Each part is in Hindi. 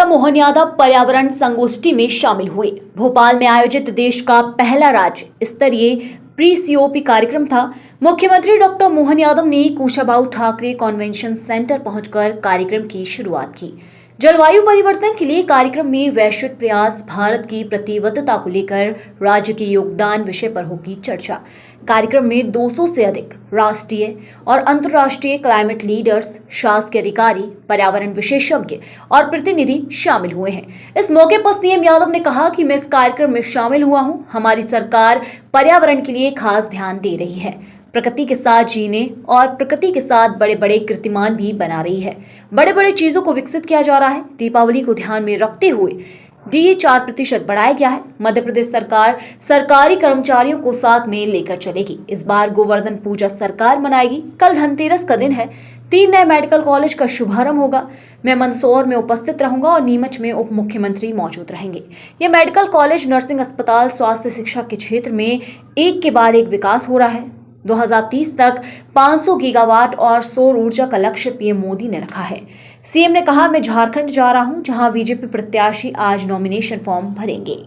मोहन यादव पर्यावरण संगोष्ठी में शामिल हुए। भोपाल में आयोजित देश का पहला राज्य स्तरीय प्री सीओपी कार्यक्रम था। मुख्यमंत्री डॉक्टर मोहन यादव ने कुशाभाऊ ठाकरे कन्वेंशन सेंटर पहुंचकर कार्यक्रम की शुरुआत की। जलवायु परिवर्तन के लिए कार्यक्रम में वैश्विक प्रयास, भारत की प्रतिबद्धता को लेकर राज्य के योगदान विषय पर होगी चर्चा। कार्यक्रम में 200 से अधिक राष्ट्रीय और अंतर्राष्ट्रीय क्लाइमेट लीडर्स, शासकीय अधिकारी, पर्यावरण विशेषज्ञ और प्रतिनिधि शामिल हुए हैं। इस मौके पर सीएम यादव ने कहा कि मैं इस कार्यक्रम में शामिल हुआ हूं। हमारी सरकार पर्यावरण के लिए खास ध्यान दे रही है। प्रकृति के साथ जीने और प्रकृति के साथ बड़े बड़े कीर्तिमान भी बना रही है। बड़े बड़े चीजों को विकसित किया जा रहा है। दीपावली को ध्यान में रखते हुए डीए 4% बढ़ाया गया है। मध्य प्रदेश सरकार सरकारी कर्मचारियों को साथ में लेकर चलेगी। इस बार गोवर्धन पूजा सरकार मनाएगी। कल धनतेरस का दिन है। 3 नए मेडिकल कॉलेज का शुभारंभ होगा। मैं मंदसौर में उपस्थित रहूंगा और नीमच में उप मुख्यमंत्री मौजूद रहेंगे। ये मेडिकल कॉलेज, नर्सिंग अस्पताल, स्वास्थ्य शिक्षा के क्षेत्र में एक के बाद एक विकास हो रहा है। 2030 तक 500 गीगावाट और सौर ऊर्जा का लक्ष्य पीएम मोदी ने रखा है। सीएम ने कहा, मैं झारखंड जा रहा हूं, जहां बीजेपी प्रत्याशी आज नॉमिनेशन फॉर्म भरेंगे।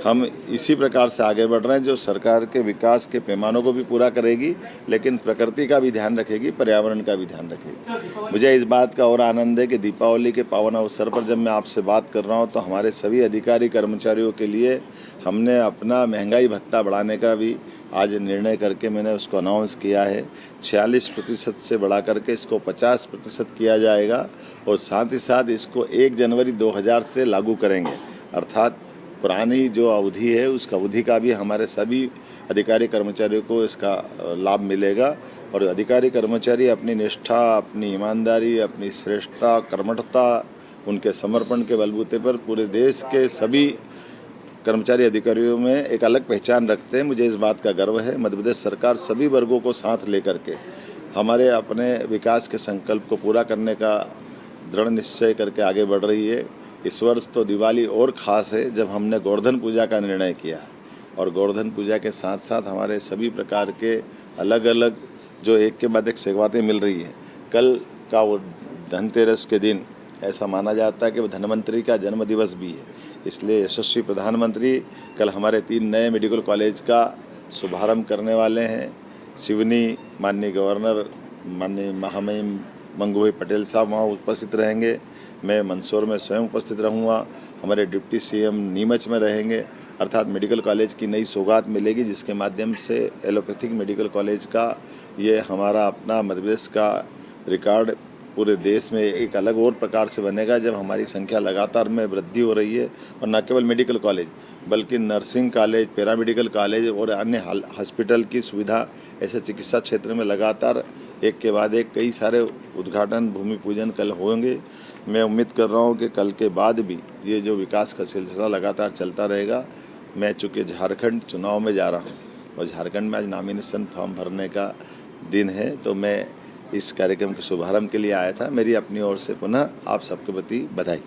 हम इसी प्रकार से आगे बढ़ रहे हैं जो सरकार के विकास के पैमानों को भी पूरा करेगी, लेकिन प्रकृति का भी ध्यान रखेगी, पर्यावरण का भी ध्यान रखेगी। मुझे इस बात का और आनंद है कि दीपावली के पावन अवसर पर जब मैं आपसे बात कर रहा हूं तो हमारे सभी अधिकारी कर्मचारियों के लिए हमने अपना महंगाई भत्ता बढ़ाने का भी आज निर्णय करके मैंने उसको अनाउंस किया है। 46% से बढ़ा करके इसको 50% किया जाएगा और साथ ही साथ इसको 1 जनवरी 2000 से लागू करेंगे। अर्थात पुरानी जो अवधि है उस अवधि का भी हमारे सभी अधिकारी कर्मचारियों को इसका लाभ मिलेगा और अधिकारी कर्मचारी अपनी निष्ठा, अपनी ईमानदारी, अपनी श्रेष्ठता, कर्मठता, उनके समर्पण के बलबूते पर पूरे देश के सभी कर्मचारी अधिकारियों में एक अलग पहचान रखते हैं। मुझे इस बात का गर्व है। मध्य प्रदेश सरकार सभी वर्गों को साथ लेकर के हमारे अपने विकास के संकल्प को पूरा करने का दृढ़ निश्चय करके आगे बढ़ रही है। इस वर्ष तो दिवाली और ख़ास है जब हमने गोवर्धन पूजा का निर्णय किया और गोवर्धन पूजा के साथ साथ हमारे सभी प्रकार के अलग अलग जो एक के बाद एक सेवाएं मिल रही है। कल का वो धनतेरस के दिन ऐसा माना जाता है कि वो धनवंतरी का जन्म दिवस भी है, इसलिए यशस्वी प्रधानमंत्री कल हमारे 3 नए मेडिकल कॉलेज का शुभारंभ करने वाले हैं। सिवनी माननीय गवर्नर माननीय महामहिम मंगूभाई पटेल साहब वहाँ उपस्थित रहेंगे। मैं मंदसौर में स्वयं उपस्थित रहूँगा। हमारे डिप्टी सीएम नीमच में रहेंगे। अर्थात मेडिकल कॉलेज की नई सौगात मिलेगी जिसके माध्यम से एलोपैथिक मेडिकल कॉलेज का ये हमारा अपना मध्य प्रदेश का रिकॉर्ड पूरे देश में एक अलग और प्रकार से बनेगा जब हमारी संख्या लगातार में वृद्धि हो रही है। और न केवल मेडिकल कॉलेज बल्कि नर्सिंग कॉलेज, पैरामेडिकल कॉलेज और अन्य हॉस्पिटल की सुविधा ऐसे चिकित्सा क्षेत्र में लगातार एक के बाद एक कई सारे उद्घाटन, भूमि पूजन कल होंगे। मैं उम्मीद कर रहा हूँ कि कल के बाद भी ये जो विकास का सिलसिला लगातार चलता रहेगा। मैं चूँकि झारखंड चुनाव में जा रहा हूँ और झारखंड में आज नॉमिनेशन फॉर्म भरने का दिन है, तो मैं इस कार्यक्रम के शुभारंभ के लिए आया था। मेरी अपनी ओर से पुनः आप सबके प्रति बधाई।